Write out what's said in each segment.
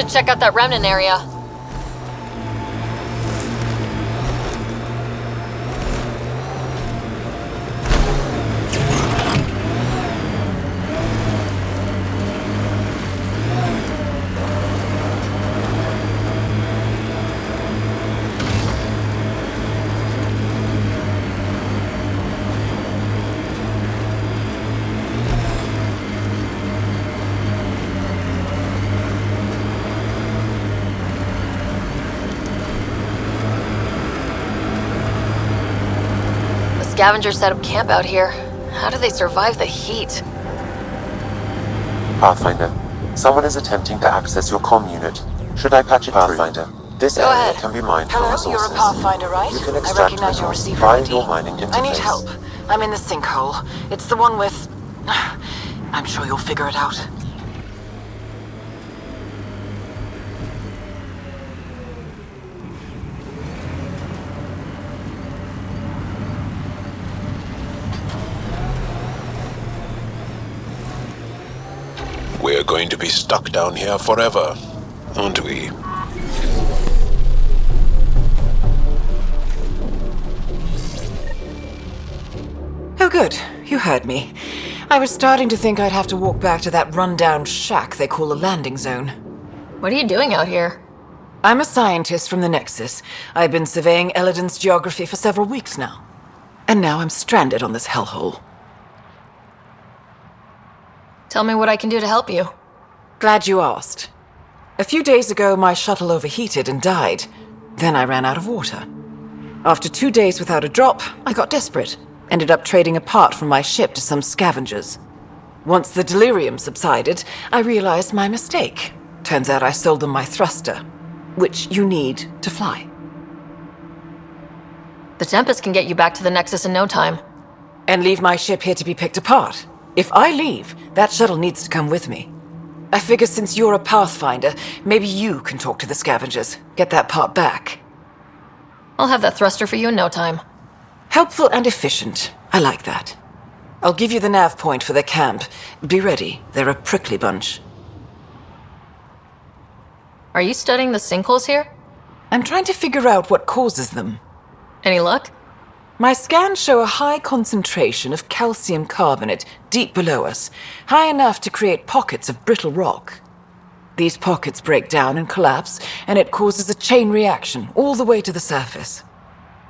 should check out that remnant area. Scavengers set up camp out here. How do they survive the heat? Pathfinder, someone is attempting to access your comm unit. Should I patch it through? Pathfinder, this Go area ahead. can be mined for Hello, resources. you're a Pathfinder, right? You can I extract recognize your minerals receiver via ID. your mining interface. I need help. I'm in the sinkhole. It's the one with... I'm sure you'll figure it out. We're going to be stuck down here forever, aren't we? Oh good, you heard me. I was starting to think I'd have to walk back to that rundown shack they call a landing zone. What are you doing out here? I'm a scientist from the Nexus. I've been surveying Elaaden's geography for several weeks now. And now I'm stranded on this hellhole. Tell me what I can do to help you. Glad you asked. A few days ago, my shuttle overheated and died. Then I ran out of water. After 2 days without a drop, I got desperate. Ended up trading a part from my ship to some scavengers. Once the delirium subsided, I realized my mistake. Turns out I sold them my thruster, which you need to fly. The Tempest can get you back to the Nexus in no time. And leave my ship here to be picked apart. If I leave, that shuttle needs to come with me. I figure since you're a Pathfinder, maybe you can talk to the scavengers, get that part back. I'll have that thruster for you in no time. Helpful and efficient. I like that. I'll give you the nav point for their camp. Be ready, they're a prickly bunch. Are you studying the sinkholes here? I'm trying to figure out what causes them. Any luck? My scans show a high concentration of calcium carbonate deep below us, high enough to create pockets of brittle rock. These pockets break down and collapse, and it causes a chain reaction all the way to the surface.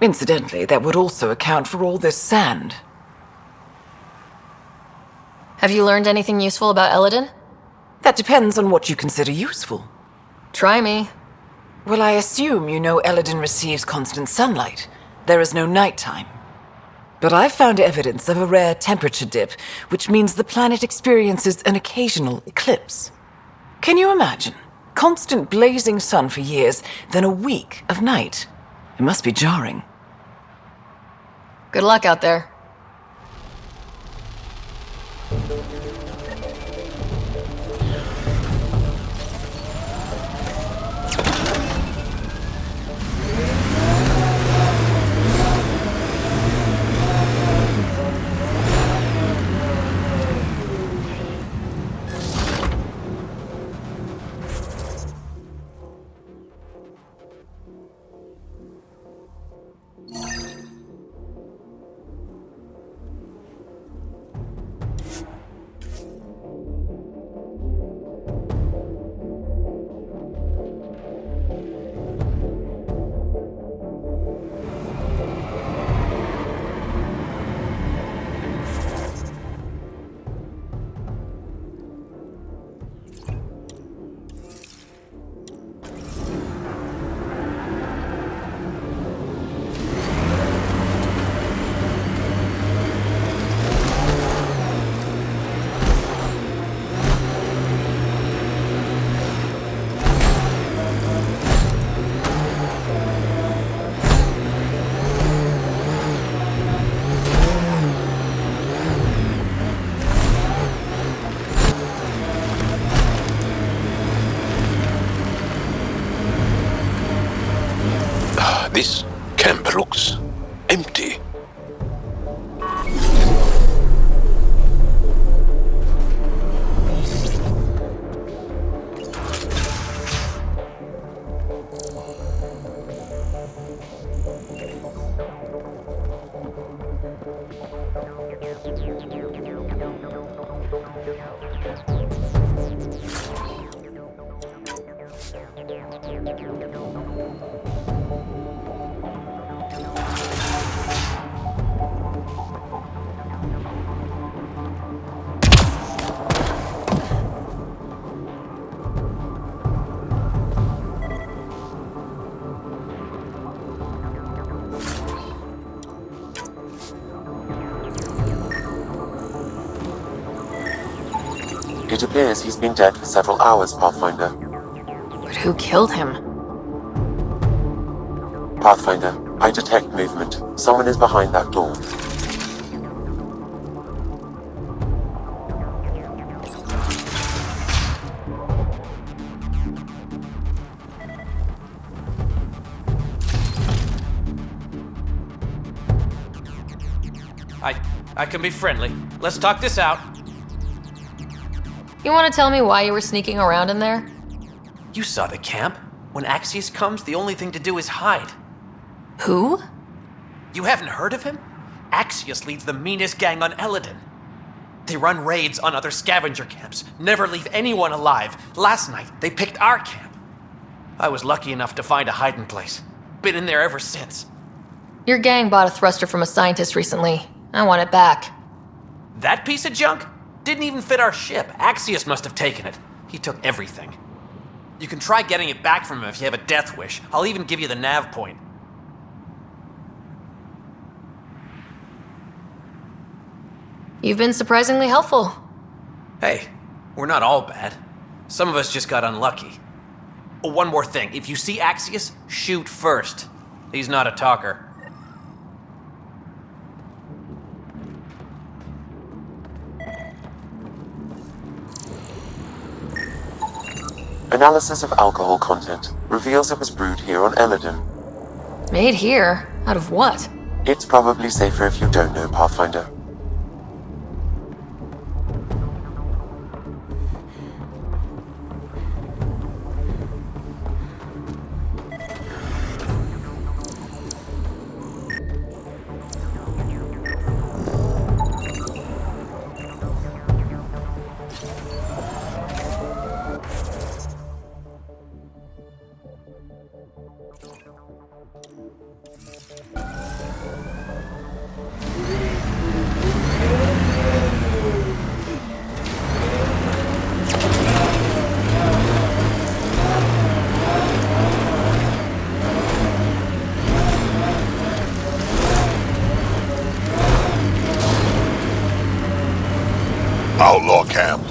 Incidentally, that would also account for all this sand. Have you learned anything useful about Elaaden? That depends on what you consider useful. Try me. Well, I assume you know Elaaden receives constant sunlight. There is no nighttime. But I've found evidence of a rare temperature dip, which means the planet experiences an occasional eclipse. Can you imagine? Constant blazing sun for years, then a week of night. It must be jarring. Good luck out there. This camp looks empty. It appears he's been dead for several hours, Pathfinder. But who killed him? Pathfinder, I detect movement. Someone is behind that door. I can be friendly. Let's talk this out. You want to tell me why you were sneaking around in there? You saw the camp. When Axius comes, the only thing to do is hide. Who? You haven't heard of him? Axius leads the meanest gang on Elaaden. They run raids on other scavenger camps, never leave anyone alive. Last night, they picked our camp. I was lucky enough to find a hiding place. Been in there ever since. Your gang bought a thruster from a scientist recently. I want it back. That piece of junk? Didn't even fit our ship. Axius must have taken it. He took everything. You can try getting it back from him if you have a death wish. I'll even give you the nav point. You've been surprisingly helpful. Hey, we're not all bad. Some of us just got unlucky. Oh, one more thing. If you see Axius, shoot first. He's not a talker. Analysis of alcohol content reveals it was brewed here on Elaaden. Made here? Out of what? It's probably safer if you don't know, Pathfinder. Outlaw camp.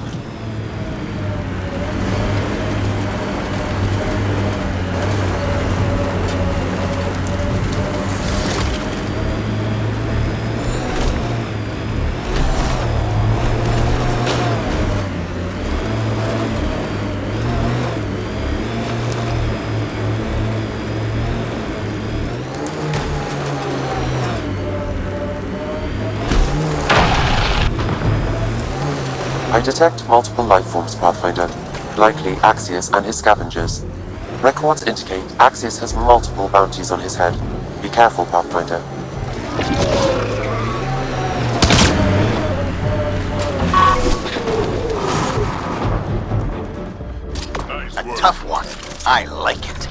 I detect multiple life forms, Pathfinder. Likely Axius and his scavengers. Records indicate Axius has multiple bounties on his head. Be careful, Pathfinder. A tough one. I like it.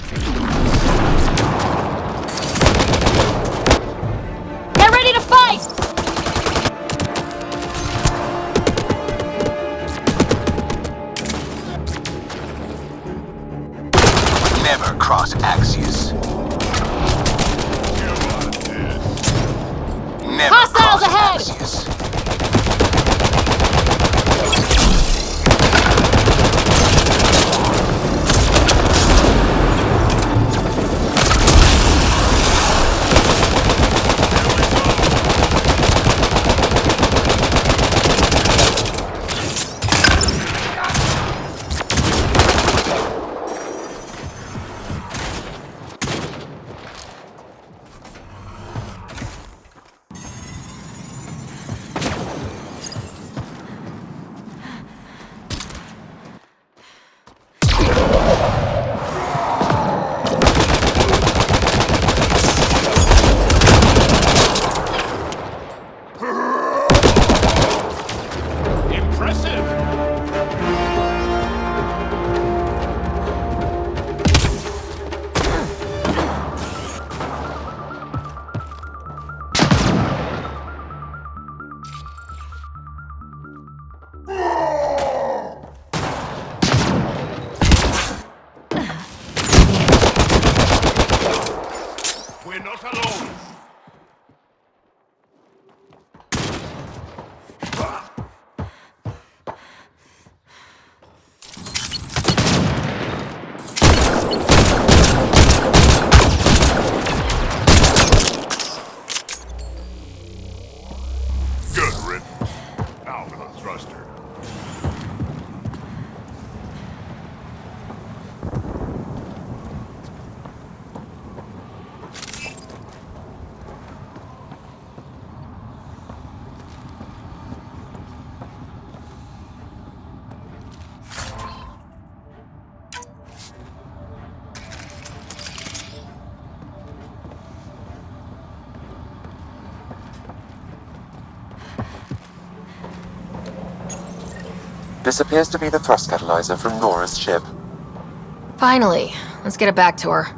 Get ready to fight! Never cross Axius. Never Hostiles cross ahead! Axius. We're not alone! Good riddance. Now for the thruster. This appears to be the thrust catalyzer from Nora's ship. Finally. Let's get it back to her.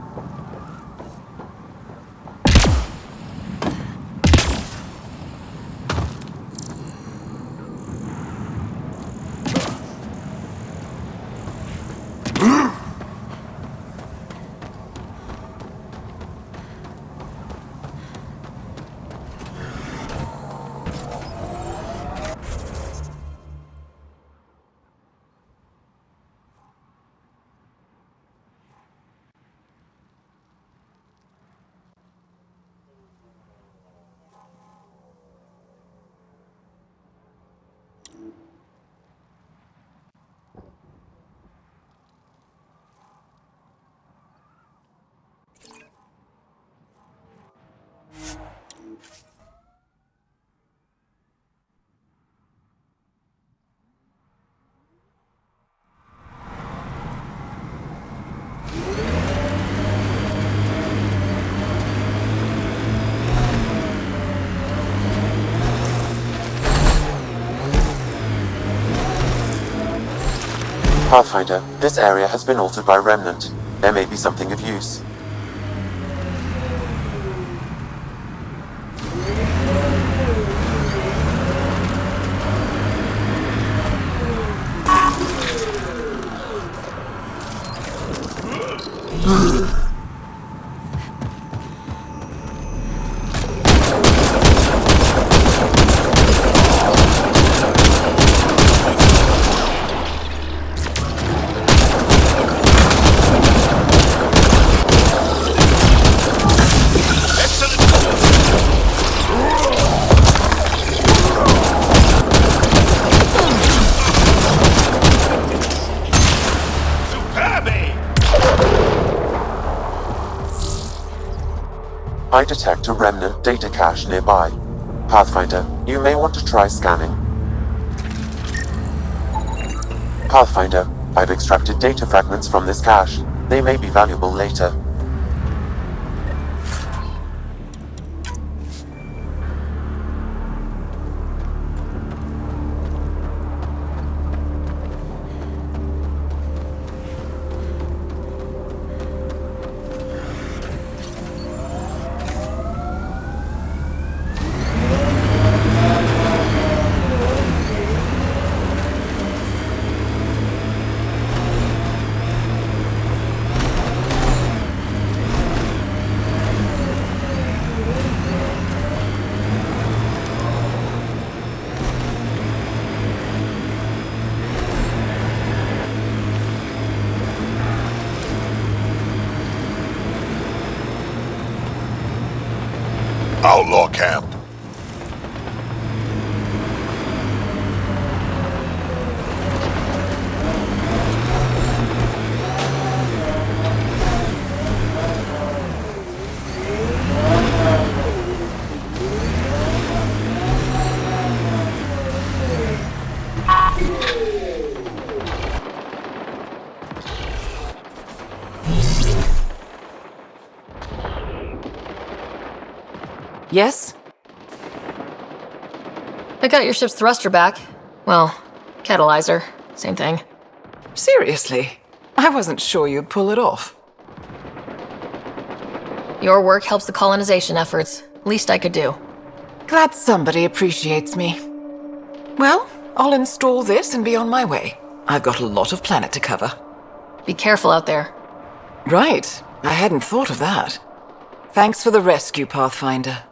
Pathfinder, this area has been altered by Remnant. There may be something of use. I detect a Remnant data cache nearby. Pathfinder, you may want to try scanning. Pathfinder, I've extracted data fragments from this cache. They may be valuable later. Outlaw camp. Yes? I got your ship's thruster back. Well, catalyzer. Same thing. Seriously? I wasn't sure you'd pull it off. Your work helps the colonization efforts. Least I could do. Glad somebody appreciates me. Well, I'll install this and be on my way. I've got a lot of planet to cover. Be careful out there. Right. I hadn't thought of that. Thanks for the rescue, Pathfinder.